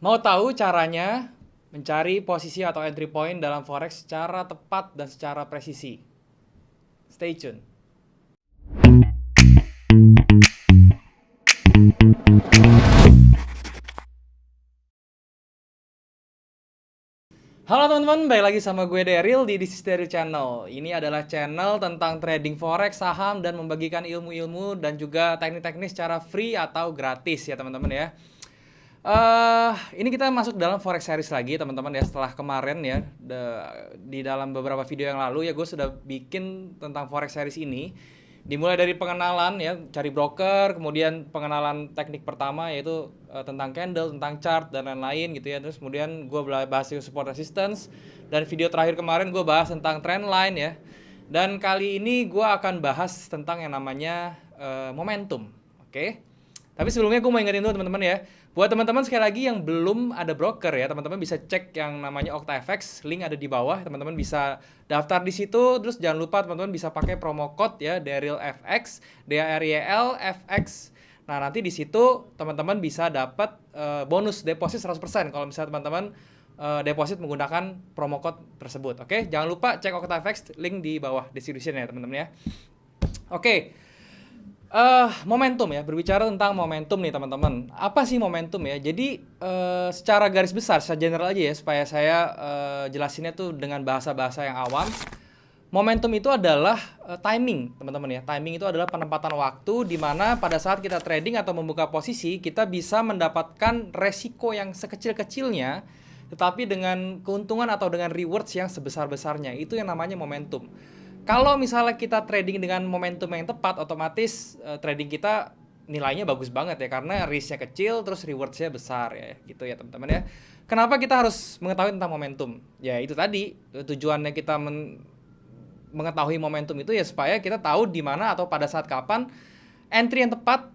Mau tahu caranya mencari posisi atau entry point dalam forex secara tepat dan secara presisi? Stay tune. Halo teman-teman, balik lagi sama gue Daryl di This is Daryl Channel. Ini adalah channel tentang trading forex, saham, dan membagikan ilmu-ilmu dan juga teknik-teknik secara free atau gratis ya teman-teman ya. Ini kita masuk dalam forex series lagi teman-teman ya. Setelah kemarin ya di dalam beberapa video yang lalu ya gue sudah bikin tentang forex series ini. Dimulai dari pengenalan ya, cari broker, kemudian pengenalan teknik pertama yaitu tentang candle, tentang chart dan lain-lain gitu ya. Terus kemudian gue bahas support resistance, dan video terakhir kemarin gue bahas tentang trend line ya. Dan kali ini gue akan bahas tentang yang namanya momentum. Oke. Tapi sebelumnya gue mau ingetin dulu teman-teman ya. Buat teman-teman sekali lagi yang belum ada broker ya, teman-teman bisa cek yang namanya OctaFX, link ada di bawah. Teman-teman bisa daftar di situ. Terus jangan lupa teman-teman bisa pakai promo code ya, DarylFX, DARYL FX. Nah, nanti di situ teman-teman bisa dapat bonus deposit 100% kalau misalnya teman-teman deposit menggunakan promo code tersebut. Oke, jangan lupa cek OctaFX, link di bawah description ya teman-teman ya. Oke. Momentum ya, berbicara tentang momentum nih teman-teman. Apa sih momentum ya? Jadi secara garis besar, secara general aja ya, supaya saya jelasinnya tuh dengan bahasa-bahasa yang awam. Momentum itu adalah timing teman-teman ya. Timing itu adalah penempatan waktu di mana pada saat kita trading atau membuka posisi, kita bisa mendapatkan resiko yang sekecil-kecilnya, tetapi dengan keuntungan atau dengan rewards yang sebesar-besarnya. Itu yang namanya momentum. Kalau misalnya kita trading dengan momentum yang tepat, otomatis trading kita nilainya bagus banget ya, karena risknya kecil terus rewardsnya besar ya, gitu ya teman-teman ya. Kenapa kita harus mengetahui tentang momentum? Ya itu tadi tujuannya kita mengetahui momentum itu ya supaya kita tahu di mana atau pada saat kapan entry yang tepat,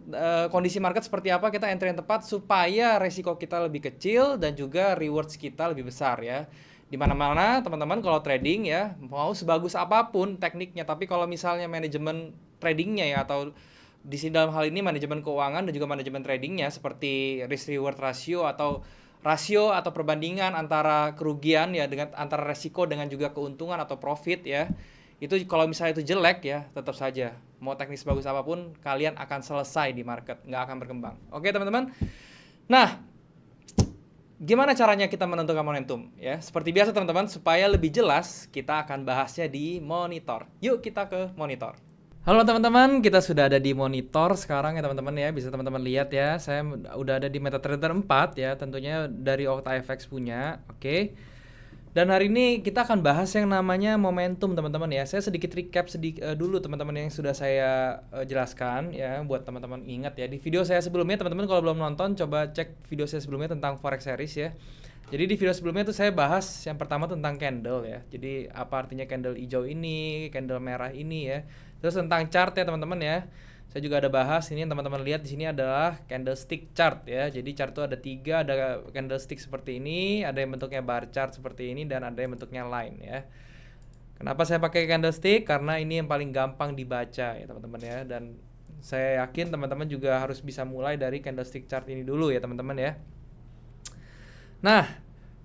kondisi market seperti apa kita entry yang tepat supaya resiko kita lebih kecil dan juga rewards kita lebih besar ya. Di mana-mana teman-teman kalau trading ya, mau sebagus apapun tekniknya, tapi kalau misalnya manajemen tradingnya ya, atau di sini dalam hal ini manajemen keuangan dan juga manajemen tradingnya seperti risk reward ratio atau perbandingan antara kerugian ya dengan antara resiko dengan juga keuntungan atau profit ya. Itu kalau misalnya itu jelek ya, tetap saja mau teknik sebagus apapun kalian akan selesai di market, nggak akan berkembang. Oke teman-teman. Nah, gimana caranya kita menentukan momentum ya? Seperti biasa teman-teman, supaya lebih jelas kita akan bahasnya di monitor. Yuk kita ke monitor. Halo teman-teman, kita sudah ada di monitor sekarang ya teman-teman ya. Bisa teman-teman lihat ya, saya udah ada di MetaTrader 4 ya, tentunya dari OctaFX punya. Oke. Dan hari ini kita akan bahas yang namanya momentum teman-teman ya. Saya sedikit recap dulu teman-teman yang sudah saya jelaskan ya, buat teman-teman ingat ya. Di video saya sebelumnya teman-teman kalau belum nonton coba cek video saya sebelumnya tentang forex series ya. Jadi di video sebelumnya tuh saya bahas yang pertama tentang candle ya. Jadi apa artinya candle hijau ini, candle merah ini ya. Terus tentang chart ya teman-teman ya. Saya juga ada bahas ini, teman-teman lihat di sini adalah candlestick chart ya. Jadi chart itu ada 3, ada candlestick seperti ini, ada yang bentuknya bar chart seperti ini, dan ada yang bentuknya line ya. Kenapa saya pakai candlestick? Karena ini yang paling gampang dibaca ya teman-teman ya. Dan saya yakin teman-teman juga harus bisa mulai dari candlestick chart ini dulu ya teman-teman ya. Nah,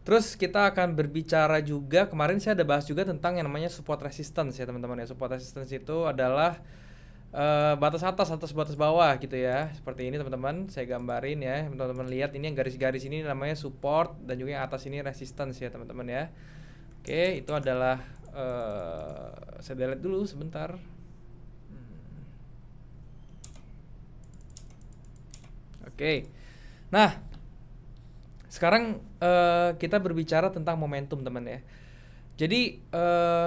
terus kita akan berbicara juga, kemarin saya ada bahas juga tentang yang namanya support resistance ya teman-teman ya. Support resistance itu adalah batas atas batas bawah gitu ya, seperti ini teman-teman. Saya gambarin ya, teman-teman lihat ini yang garis-garis ini namanya support, dan juga yang atas ini resistance ya teman-teman ya. Oke, itu adalah saya delete dulu sebentar. Oke, nah sekarang kita berbicara tentang momentum teman ya. Jadi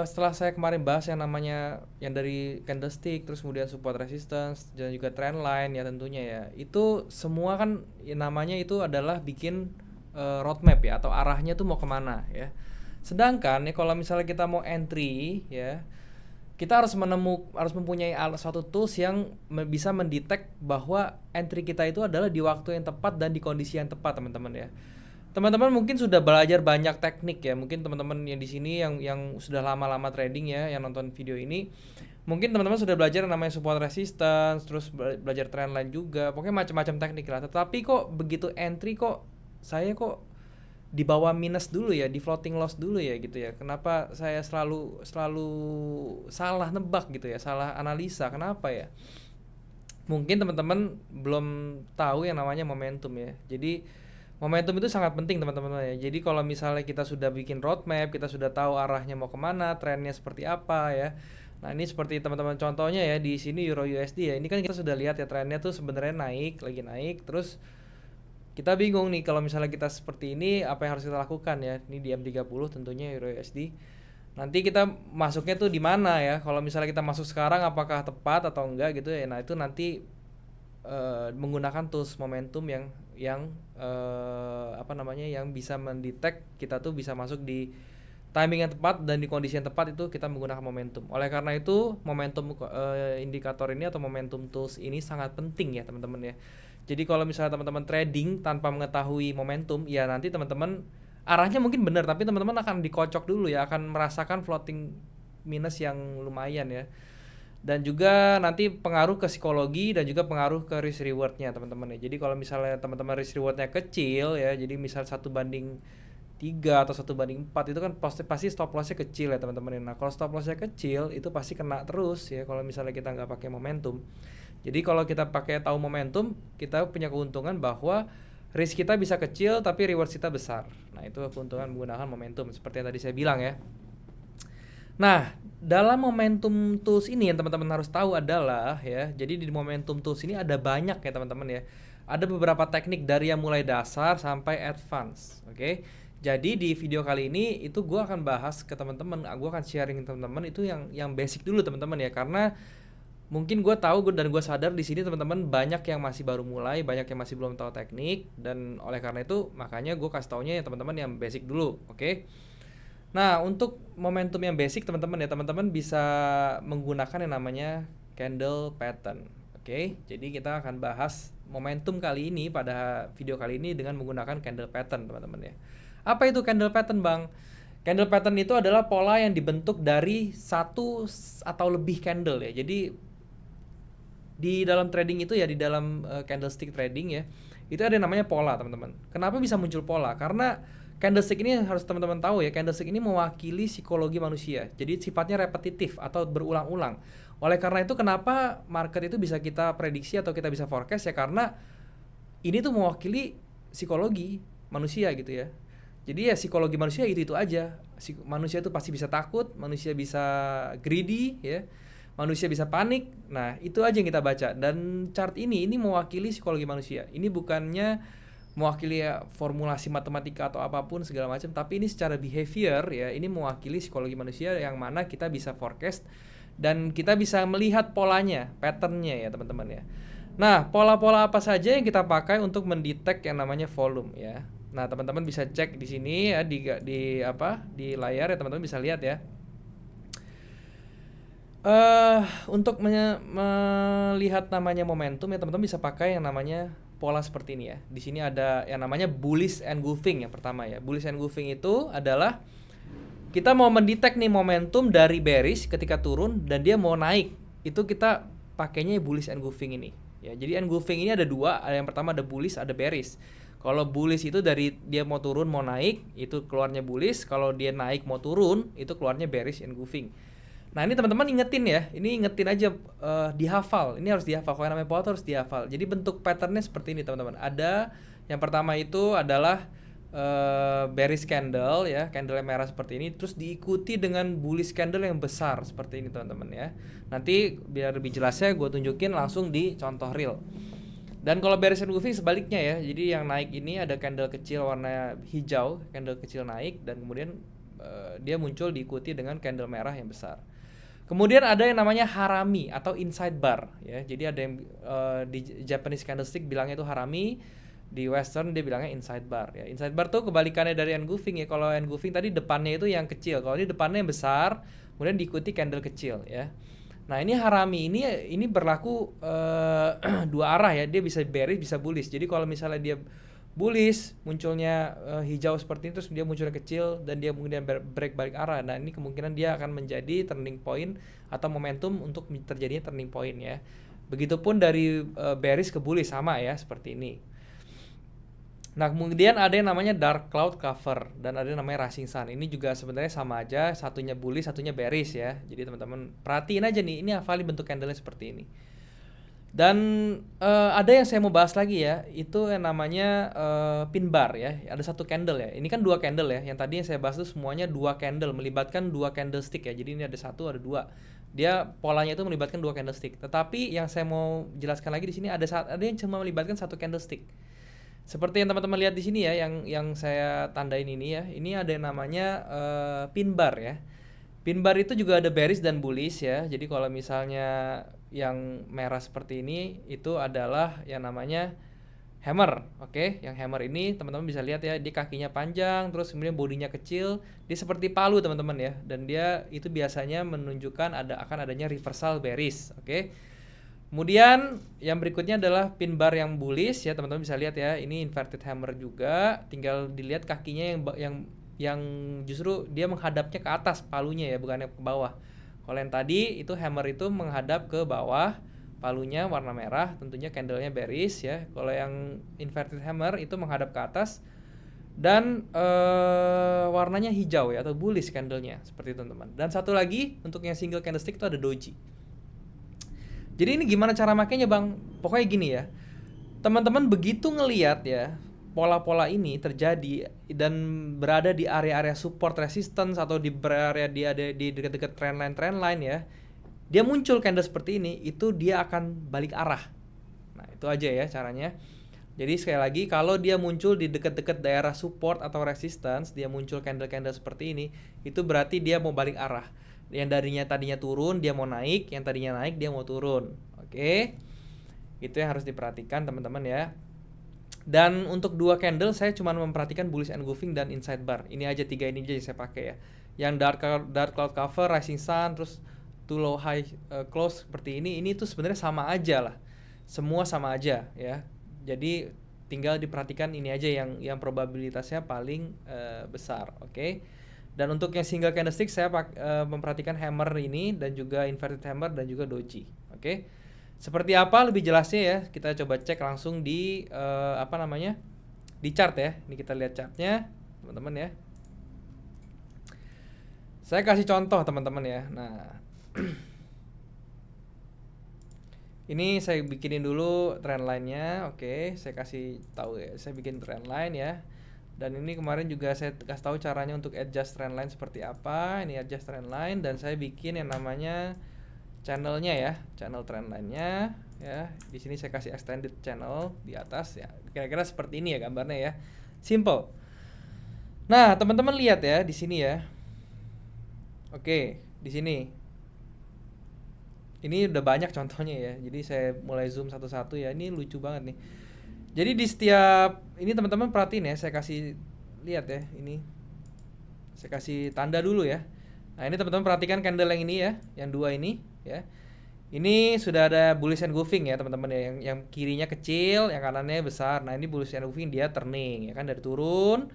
setelah saya kemarin bahas yang namanya yang dari candlestick, terus kemudian support resistance dan juga trend line ya tentunya ya, itu semua kan ya, namanya itu adalah bikin roadmap ya, atau arahnya tuh mau kemana ya. Sedangkan ya kalau misalnya kita mau entry ya, kita harus mempunyai suatu tools yang bisa mendetek bahwa entry kita itu adalah di waktu yang tepat dan di kondisi yang tepat teman-teman ya. Teman-teman mungkin sudah belajar banyak teknik ya. Mungkin teman-teman yang di sini yang sudah lama-lama trading ya, yang nonton video ini, mungkin teman-teman sudah belajar yang namanya support resistance, terus belajar trend line juga. Pokoknya macam-macam teknik lah. Tetapi kok begitu entry kok saya kok di bawah minus dulu ya, di floating loss dulu ya gitu ya. Kenapa saya selalu salah nebak gitu ya, salah analisa, kenapa ya? Mungkin teman-teman belum tahu yang namanya momentum ya. Jadi momentum itu sangat penting teman-teman ya. Jadi kalau misalnya kita sudah bikin roadmap, kita sudah tahu arahnya mau kemana, trennya seperti apa ya. Nah ini seperti teman-teman contohnya ya, di sini Euro USD ya. Ini kan kita sudah lihat ya trennya tuh sebenarnya naik, lagi naik. Terus kita bingung nih kalau misalnya kita seperti ini, apa yang harus kita lakukan ya. Ini di M30 tentunya Euro USD. Nanti kita masuknya tuh di mana ya? Kalau misalnya kita masuk sekarang apakah tepat atau enggak gitu ya? Nah itu nanti menggunakan tools momentum yang apa namanya, yang bisa mendetek kita tuh bisa masuk di timing yang tepat dan di kondisi yang tepat, itu kita menggunakan momentum. Oleh karena itu momentum indikator ini atau momentum tools ini sangat penting ya teman-teman ya. Jadi kalau misalnya teman-teman trading tanpa mengetahui momentum, ya nanti teman-teman arahnya mungkin benar, tapi teman-teman akan dikocok dulu ya, akan merasakan floating minus yang lumayan ya. Dan juga nanti pengaruh ke psikologi dan juga pengaruh ke risk rewardnya teman-teman ya. Jadi kalau misalnya teman-teman risk rewardnya kecil ya, jadi misal 1:3 atau 1:4 itu kan pasti stop lossnya kecil ya teman-teman. Nah kalau stop lossnya kecil itu pasti kena terus ya kalau misalnya kita nggak pakai momentum. Jadi kalau kita pakai tahu momentum, kita punya keuntungan bahwa risk kita bisa kecil tapi reward kita besar. Nah itu keuntungan menggunakan momentum seperti yang tadi saya bilang ya. Nah dalam momentum tools ini yang teman-teman harus tahu adalah ya, jadi di momentum tools ini ada banyak ya teman-teman ya. Ada beberapa teknik dari yang mulai dasar sampai advance, oke? Jadi di video kali ini itu gue akan bahas ke teman-teman, gue akan sharing ke teman-teman itu yang basic dulu teman-teman ya, karena mungkin gue tahu dan gue sadar di sini teman-teman banyak yang masih baru mulai, banyak yang masih belum tahu teknik, dan oleh karena itu makanya gue kasih taunya ya teman-teman yang basic dulu, oke? Nah untuk momentum yang basic teman-teman ya, teman-teman bisa menggunakan yang namanya candle pattern, oke? Jadi kita akan bahas momentum kali ini pada video kali ini dengan menggunakan candle pattern teman-teman ya. Apa itu candle pattern bang? Candle pattern itu adalah pola yang dibentuk dari satu atau lebih candle ya. Jadi di dalam trading itu ya, di dalam candlestick trading ya, itu ada yang namanya pola teman-teman. Kenapa bisa muncul pola? Karena candlestick ini harus teman-teman tahu ya, candlestick ini mewakili psikologi manusia. Jadi sifatnya repetitif atau berulang-ulang. Oleh karena itu kenapa market itu bisa kita prediksi atau kita bisa forecast ya, karena ini tuh mewakili psikologi manusia gitu ya. Jadi ya psikologi manusia itu aja. Manusia itu pasti bisa takut, manusia bisa greedy ya. Manusia bisa panik. Nah, itu aja yang kita baca. Dan chart ini mewakili psikologi manusia. Ini bukannya mewakili ya formulasi matematika atau apapun segala macam, tapi ini secara behavior ya, ini mewakili psikologi manusia yang mana kita bisa forecast dan kita bisa melihat polanya, patternnya ya teman-teman ya. Nah, pola-pola apa saja yang kita pakai untuk mendetek yang namanya volume ya. Nah, teman-teman bisa cek di sini ya, di layar ya, teman-teman bisa lihat ya. Untuk melihat namanya momentum ya teman-teman bisa pakai yang namanya pola seperti ini ya. Di sini ada yang namanya bullish engulfing yang pertama ya. Bullish engulfing itu adalah kita mau mendetek nih momentum dari bearish ketika turun dan dia mau naik. Itu kita pakainya bullish engulfing ini. Ya, jadi engulfing ini ada dua, ada yang pertama ada bullish, ada bearish. Kalau bullish itu dari dia mau turun mau naik, itu keluarnya bullish. Kalau dia naik mau turun, itu keluarnya bearish engulfing. Nah ini teman-teman ingetin ya, ini ingetin aja, dihafal. Ini harus dihafal, kalau namanya pola harus dihafal. Jadi bentuk patternnya seperti ini teman-teman. Ada yang pertama itu adalah bearish candle ya, candle yang merah seperti ini, terus diikuti dengan bullish candle yang besar seperti ini teman-teman ya. Nanti biar lebih jelasnya gue tunjukin langsung di contoh real. Dan kalau bearish engulfing sebaliknya ya, jadi yang naik ini ada candle kecil warna hijau, candle kecil naik, dan kemudian dia muncul diikuti dengan candle merah yang besar. Kemudian ada yang namanya harami atau inside bar ya. Jadi ada yang di Japanese candlestick bilangnya itu harami, di Western dia bilangnya inside bar ya. Inside bar tuh kebalikannya dari engulfing ya. Kalau engulfing tadi depannya itu yang kecil, kalau ini depannya yang besar, kemudian diikuti candle kecil ya. Nah ini harami ini berlaku dua arah ya. Dia bisa bearish bisa bullish. Jadi kalau misalnya dia bullish munculnya hijau seperti ini, terus dia munculnya kecil dan dia kemudian break balik arah. Nah ini kemungkinan dia akan menjadi turning point atau momentum untuk terjadinya turning point ya. Begitupun dari bearish ke bullish sama ya seperti ini. Nah, kemudian ada yang namanya dark cloud cover dan ada yang namanya rising sun. Ini juga sebenarnya sama aja, satunya bullish, satunya bearish ya. Jadi teman-teman perhatiin aja nih, ini hafalin bentuk candlenya seperti ini. Dan ada yang saya mau bahas lagi ya, itu yang namanya pin bar ya. Ada satu candle ya. Ini kan dua candle ya. Yang tadi yang saya bahas itu semuanya dua candle, melibatkan dua candlestick ya. Jadi ini ada satu, ada dua. Dia polanya itu melibatkan dua candlestick. Tetapi yang saya mau jelaskan lagi di sini ada yang cuma melibatkan satu candlestick. Seperti yang teman-teman lihat di sini ya, yang saya tandain ini ya. Ini ada yang namanya pin bar ya. Pin bar itu juga ada bearish dan bullish ya. Jadi kalau misalnya yang merah seperti ini itu adalah yang namanya hammer. Oke, yang hammer ini teman-teman bisa lihat ya, dia kakinya panjang, terus kemudian bodinya kecil, dia seperti palu teman-teman ya. Dan dia itu biasanya menunjukkan akan adanya reversal bearish. Oke. Kemudian yang berikutnya adalah pin bar yang bullish ya, teman-teman bisa lihat ya. Ini inverted hammer juga, tinggal dilihat kakinya yang justru dia menghadapnya ke atas palunya ya, bukannya ke bawah. Kalau yang tadi itu hammer itu menghadap ke bawah, palunya warna merah, tentunya candlenya bearish ya. Kalau yang inverted hammer itu menghadap ke atas dan warnanya hijau ya, atau bullish candlenya seperti itu teman-teman. Dan satu lagi untuk yang single candlestick itu ada doji. Jadi ini gimana cara makainya bang? Pokoknya gini ya, teman-teman begitu ngelihat ya pola-pola ini terjadi dan berada di area-area support resistance atau di area di dekat-dekat trendline ya, dia muncul candle seperti ini, itu dia akan balik arah. Nah itu aja ya caranya. Jadi sekali lagi, kalau dia muncul di dekat-dekat daerah support atau resistance, dia muncul candle-candle seperti ini, itu berarti dia mau balik arah. Yang tadinya turun dia mau naik, yang tadinya naik dia mau turun. Oke, itu yang harus diperhatikan teman-teman ya. Dan untuk dua candle saya cuma memperhatikan bullish engulfing dan inside bar. Ini aja, tiga ini aja yang saya pakai ya. Yang dark cloud cover, rising sun, terus too low high close seperti ini tuh sebenarnya sama aja lah. Semua sama aja ya. Jadi tinggal diperhatikan ini aja yang probabilitasnya paling besar, oke? Dan untuk yang single candlestick saya memperhatikan hammer ini dan juga inverted hammer dan juga doji, oke? Seperti apa lebih jelasnya ya, kita coba cek langsung di di chart ya. Ini kita lihat chartnya teman-teman ya. Saya kasih contoh teman-teman ya. Nah ini saya bikinin dulu trendline-nya. Oke, saya kasih tahu ya, saya bikin trendline ya. Dan ini kemarin juga saya kasih tahu caranya untuk adjust trendline seperti apa. Ini adjust trendline dan saya bikin yang namanya channelnya ya, channel trendline-nya ya. Di sini saya kasih extended channel di atas ya. Kira-kira seperti ini ya gambarnya ya. Simple. Nah, teman-teman lihat ya di sini ya. Oke, di sini. Ini udah banyak contohnya ya. Jadi saya mulai zoom satu-satu ya. Ini lucu banget nih. Jadi di setiap ini teman-teman perhatiin ya, saya kasih lihat ya ini. Saya kasih tanda dulu ya. Nah, ini teman-teman perhatikan candle yang ini ya, yang dua ini ya. Ini sudah ada bullish engulfing ya teman-teman ya, yang kirinya kecil, yang kanannya besar. Nah, ini bullish engulfing dia turning ya kan, dari turun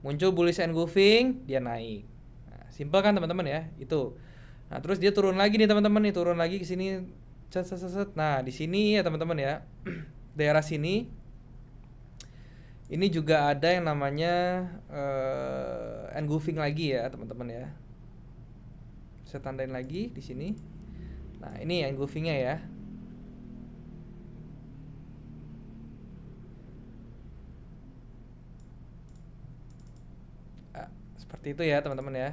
muncul bullish engulfing, dia naik. Nah, simple kan teman-teman ya, itu. Nah, terus dia turun lagi nih teman-teman nih, turun lagi ke sini. Nah, di sini ya teman-teman ya. Daerah sini ini juga ada yang namanya engulfing lagi ya teman-teman ya. Saya tandain lagi di sini. Nah, ini engulfingnya ya. Seperti itu ya teman-teman ya.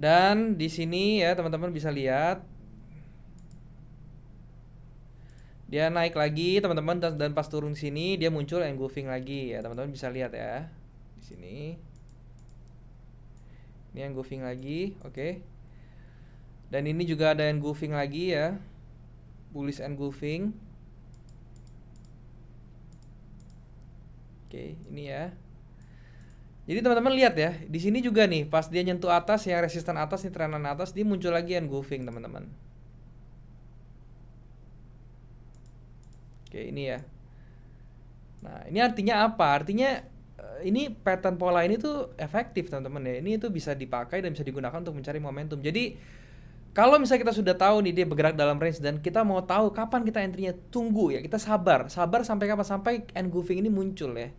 Dan di sini ya teman-teman bisa lihat dia naik lagi teman-teman, dan pas turun sini dia muncul engulfing lagi ya teman-teman bisa lihat ya di sini. Ini engulfing lagi, oke. Dan ini juga ada engulfing lagi ya, bullish engulfing. Oke, ini ya. Jadi teman-teman lihat ya, di sini juga nih pas dia nyentuh atas yang resisten atas nih, trendline atas, dia muncul lagi engulfing teman-teman. Oke, ini ya. Nah, ini artinya apa? Artinya ini pattern pola ini tuh efektif teman-teman ya. Ini tuh bisa dipakai dan bisa digunakan untuk mencari momentum. Jadi kalau misalnya kita sudah tahu nih dia bergerak dalam range dan kita mau tahu kapan kita entry-nya, tunggu ya, kita sabar sampai kapan, sampai engulfing ini muncul ya.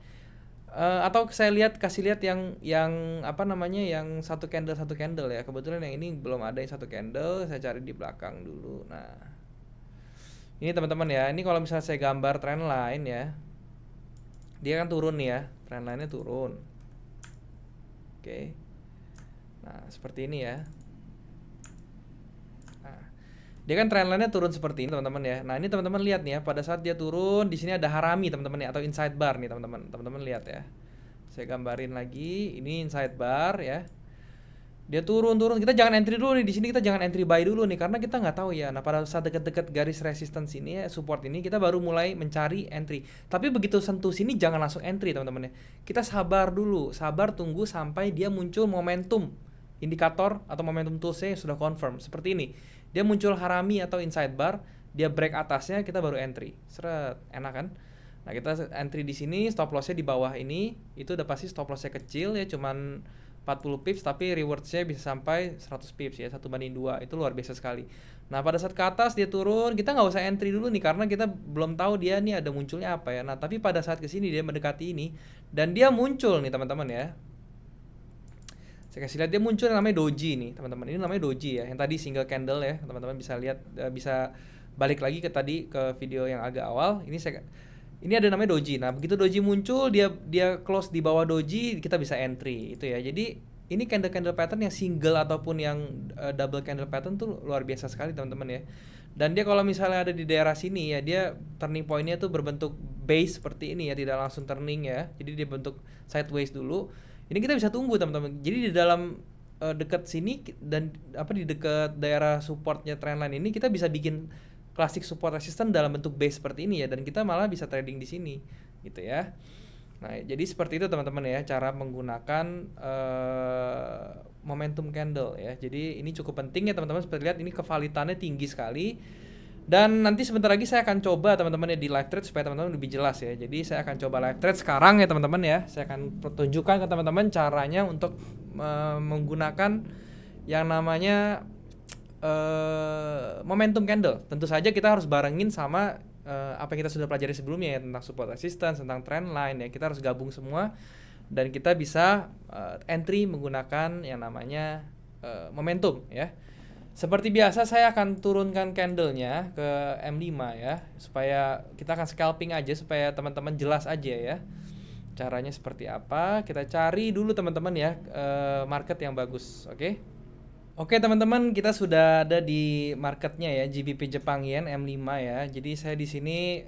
Atau saya kasih lihat yang apa namanya, yang satu candle ya. Kebetulan yang ini belum ada yang satu candle, saya cari di belakang dulu. Nah, ini teman-teman ya, ini kalau misalnya saya gambar trend line ya, dia kan turun nih ya, trend line-nya turun. Oke. Nah, seperti ini ya. Nah, dia kan trend line-nya turun seperti ini teman-teman ya. Nah, ini teman-teman lihat nih ya, pada saat dia turun di sini ada harami teman-teman ya, atau inside bar nih teman-teman. Teman-teman lihat ya. Saya gambarin lagi, ini inside bar ya. Dia turun, kita jangan entry dulu nih di sini, kita jangan entry buy dulu nih karena kita nggak tahu ya. Nah, pada saat dekat-dekat garis resistance ini ya, support ini, kita baru mulai mencari entry. Tapi begitu sentuh sini jangan langsung entry teman-teman ya. Kita sabar dulu, tunggu sampai dia muncul momentum indikator atau momentum toolsnya yang sudah confirm seperti ini. Dia muncul harami atau inside bar, dia break atasnya, kita baru entry. Seret, enak kan? Nah, kita entry di sini, stop lossnya di bawah ini, itu udah pasti stop lossnya kecil ya, cuman 40 pips, tapi rewardsnya bisa sampai 100 pips ya, 1/2, itu luar biasa sekali. Nah, pada saat ke atas dia turun, kita nggak usah entry dulu nih karena kita belum tahu dia nih ada munculnya apa ya. Nah, tapi pada saat kesini dia mendekati ini dan dia muncul nih teman-teman ya. Saya kasih lihat dia muncul yang namanya doji nih teman-teman. Ini namanya doji ya, yang tadi single candle ya, teman-teman bisa lihat, bisa balik lagi ke tadi ke video yang agak awal. Ini ada namanya doji. Nah, begitu doji muncul, dia close di bawah doji, kita bisa entry itu ya. Jadi ini candle pattern yang single ataupun yang double candle pattern tuh luar biasa sekali teman-teman ya. Dan dia kalau misalnya ada di daerah sini ya, dia turning point-nya tuh berbentuk base seperti ini ya, tidak langsung turning ya. Jadi dia bentuk sideways dulu. Ini kita bisa tunggu teman-teman. Jadi di dalam dekat sini dan di dekat daerah supportnya trendline ini kita bisa bikin klasik support resistance dalam bentuk base seperti ini ya, dan kita malah bisa trading di sini gitu ya. Nah, jadi seperti itu teman-teman ya cara menggunakan momentum candle ya. Jadi ini cukup penting ya teman-teman, seperti lihat ini kevalitannya tinggi sekali. Dan nanti sebentar lagi saya akan coba teman-teman ya di live trade supaya teman-teman lebih jelas ya. Jadi saya akan coba live trade sekarang ya teman-teman ya. Saya akan tunjukkan ke teman-teman caranya untuk menggunakan yang namanya momentum candle. Tentu saja kita harus barengin sama apa yang kita sudah pelajari sebelumnya ya, tentang support resistance, tentang trend line ya. Kita harus gabung semua dan kita bisa entry menggunakan yang namanya momentum ya. Seperti biasa saya akan turunkan candlenya ke M5 ya, supaya kita akan scalping aja supaya teman-teman jelas aja ya caranya seperti apa. Kita cari dulu teman-teman ya market yang bagus. Oke teman-teman, kita sudah ada di marketnya ya, GBP Jepang Yen M5 ya. Jadi saya di sini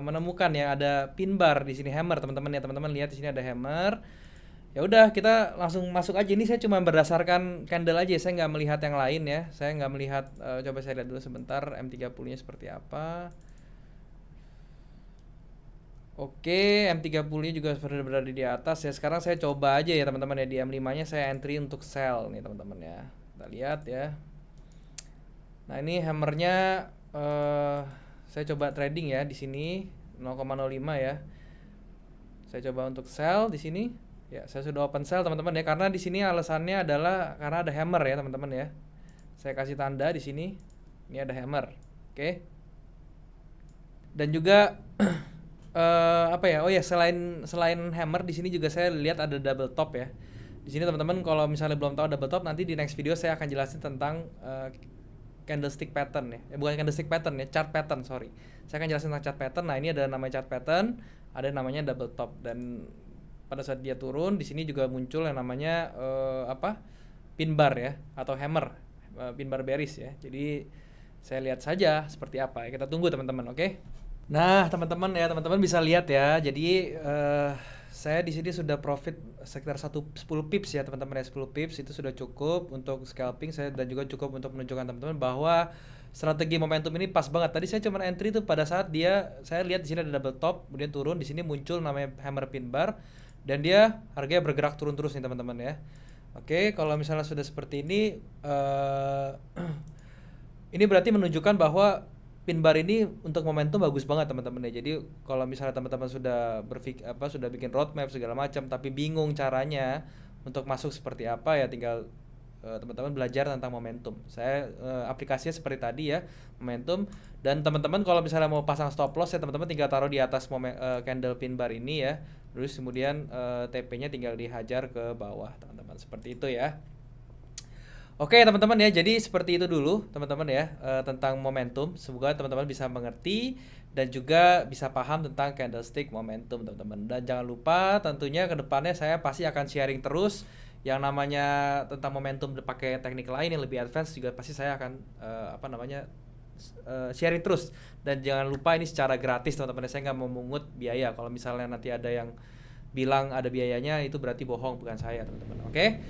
menemukan ya ada pin bar di sini, hammer teman-teman ya. Teman-teman lihat di sini ada hammer. Ya udah, kita langsung masuk aja. Ini saya cuma berdasarkan candle aja, saya nggak melihat yang lain ya. Saya nggak melihat, coba saya lihat dulu sebentar M30 nya seperti apa. Oke, M30 nya juga sudah berada di atas ya. Sekarang saya coba aja ya teman-teman ya, di M5 nya saya entry untuk sell nih teman-teman ya. Kita lihat ya. Nah, ini hammernya saya coba trading ya di sini 0,05 ya. Saya coba untuk sell di sini. Ya, saya sudah open sell teman-teman ya, karena di sini alasannya adalah karena ada hammer ya teman-teman ya. Saya kasih tanda di sini. Ini ada hammer. Oke. Dan juga apa ya? Oh ya, selain hammer di sini juga saya lihat ada double top ya. Di sini teman-teman kalau misalnya belum tahu double top, nanti di next video saya akan jelasin tentang candlestick pattern ya. Bukan candlestick pattern ya, chart pattern, sorry. Saya akan jelasin tentang chart pattern. Nah, ini ada namanya chart pattern, ada namanya double top, dan pada saat dia turun di sini juga muncul yang namanya pin bar ya, atau hammer, pin bar bearish ya. Jadi saya lihat saja seperti apa ya, kita tunggu teman-teman. Oke. Nah teman-teman ya, teman-teman bisa lihat ya. Jadi saya di sini sudah profit sekitar 10 pips ya teman-teman ya. 10 pips itu sudah cukup untuk scalping saya, dan juga cukup untuk menunjukkan teman-teman bahwa strategi momentum ini pas banget. Tadi saya cuma entry tuh pada saat saya lihat di sini ada double top, kemudian turun, di sini muncul namanya hammer pin bar, dan dia harganya bergerak turun terus nih teman-teman ya. Oke, kalau misalnya sudah seperti ini, ini berarti menunjukkan bahwa pin bar ini untuk momentum bagus banget teman-teman ya. Jadi kalau misalnya teman-teman sudah sudah bikin roadmap segala macam, tapi bingung caranya untuk masuk seperti apa ya, tinggal teman-teman belajar tentang momentum. Saya aplikasinya seperti tadi ya, momentum. Dan teman-teman kalau misalnya mau pasang stop loss ya, teman-teman tinggal taruh di atas candle pin bar ini ya. Terus kemudian TP-nya tinggal dihajar ke bawah, teman-teman. Seperti itu ya. Oke teman-teman ya, jadi seperti itu dulu teman-teman ya, tentang momentum. Semoga teman-teman bisa mengerti dan juga bisa paham tentang candlestick momentum teman-teman. Dan jangan lupa tentunya ke depannya saya pasti akan sharing terus yang namanya tentang momentum pakai teknik lain yang lebih advance, juga pasti saya akan sharing terus. Dan jangan lupa ini secara gratis teman-teman, saya nggak mau memungut biaya. Kalau misalnya nanti ada yang bilang ada biayanya, itu berarti bohong, bukan saya teman-teman. Oke.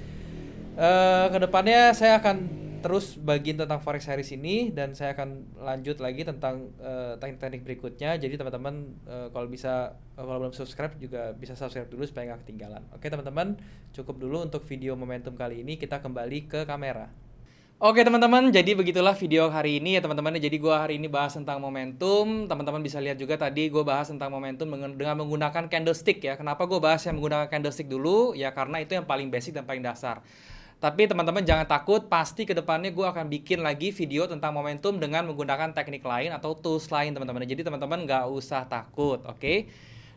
Kedepannya saya akan terus bagiin tentang forex series ini, dan saya akan lanjut lagi tentang teknik-teknik berikutnya. Jadi teman-teman kalau belum subscribe juga bisa subscribe dulu supaya nggak ketinggalan. Oke teman-teman, cukup dulu untuk video momentum kali ini. Kita kembali ke kamera. Oke teman-teman, jadi begitulah video hari ini ya teman-teman. Jadi gue hari ini bahas tentang momentum. Teman-teman bisa lihat juga tadi gue bahas tentang momentum dengan menggunakan candlestick ya. Kenapa gue bahas yang menggunakan candlestick dulu? Ya karena itu yang paling basic dan paling dasar. Tapi teman-teman jangan takut, pasti kedepannya gue akan bikin lagi video tentang momentum dengan menggunakan teknik lain atau tools lain teman-teman. Jadi teman-teman nggak usah takut, oke?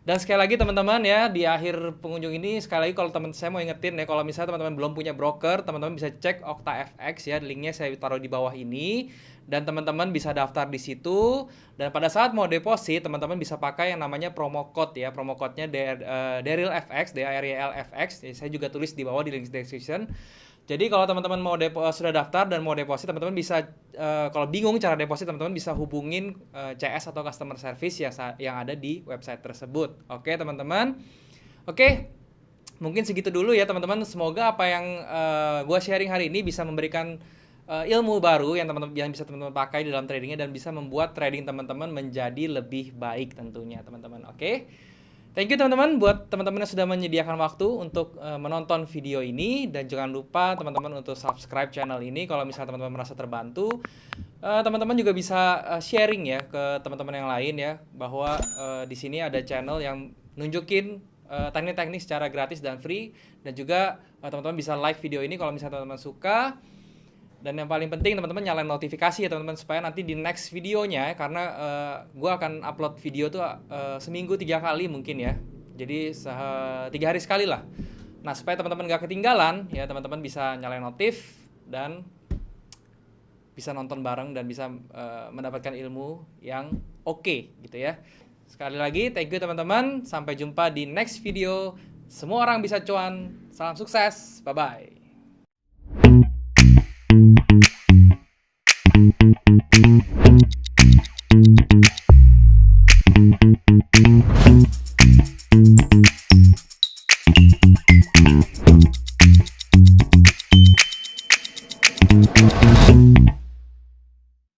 Dan sekali lagi teman-teman ya, di akhir pengunjung ini sekali lagi kalau saya mau ingetin ya, kalau misalnya teman-teman belum punya broker, teman-teman bisa cek OctaFX ya, linknya saya taruh di bawah ini, dan teman-teman bisa daftar di situ. Dan pada saat mau deposit, teman-teman bisa pakai yang namanya promo code ya, promo code-nya DARILFX, DARILFX. Saya juga tulis di bawah di link description. Jadi kalau teman-teman sudah daftar dan mau deposit, teman-teman bisa kalau bingung cara deposit, teman-teman bisa hubungin CS atau customer service yang ada di website tersebut. Oke teman-teman. Oke, mungkin segitu dulu ya teman-teman. Semoga apa yang gue sharing hari ini bisa memberikan ilmu baru yang bisa teman-teman pakai dalam tradingnya, dan bisa membuat trading teman-teman menjadi lebih baik tentunya teman-teman. Oke. Thank you teman-teman buat teman-teman yang sudah menyediakan waktu untuk menonton video ini, dan jangan lupa teman-teman untuk subscribe channel ini kalau misalnya teman-teman merasa terbantu. Teman-teman juga bisa sharing ya ke teman-teman yang lain ya, bahwa di sini ada channel yang nunjukin teknik-teknik secara gratis dan free, dan juga teman-teman bisa like video ini kalau misalnya teman-teman suka. Dan yang paling penting teman-teman nyalain notifikasi ya teman-teman, supaya nanti di next videonya, karena gue akan upload video tuh seminggu 3 kali mungkin ya. Jadi 3 hari sekali lah. Nah supaya teman-teman gak ketinggalan ya, teman-teman bisa nyalain notif dan bisa nonton bareng dan bisa mendapatkan ilmu yang oke gitu ya. Sekali lagi thank you teman-teman, sampai jumpa di next video. Semua orang bisa cuan, salam sukses, bye bye. Thank you.